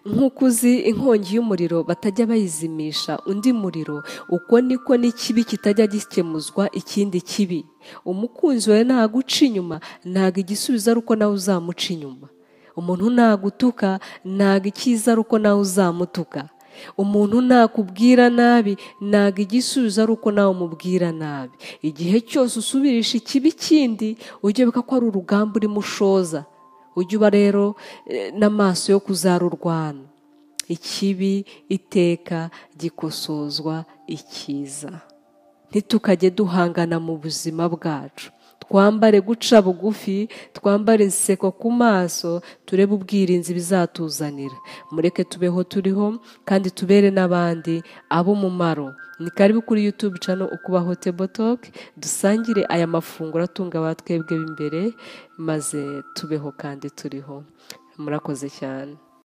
nk'uko uzi inkongi y'umuriro batajya bayizimisha undi muriro, uko niko n'ikibi kitajya gikemuzwa ikindi kibi. Umukunzi wawe naguca inyuma, ntago igisubizo ari uko nawe uzamuca inyuma. Umuntu nagutuka, ntago icyiza ari uko nawe uzamutuka. Umuntu nakubwira nabi, ntago igisubizo ari uko nawe umubwira nabi. Igihe cyose usubirisha ikibi kindi, ujye wibuka ko ari urugamba urimo ushoza. Ujye uba rero n'amaso yo kuzarurwana. Ikibi iteka gikosozwa icyiza. Ntitukajye duhangana mu buzima bwacu. Twambare guca bugufi, twambare inseko ku maso, turebe ubwirinzi bizatuzanira. Mureke tubeho turiho kandi tubere n'abandi ab'umumaro. Ni karibu kuri YouTube channel Ukubaho Table Talk, dusangire aya mafunguro atunga abatwebwe b'imbere, maze tubeho kandi turiho. Murakoze cyane.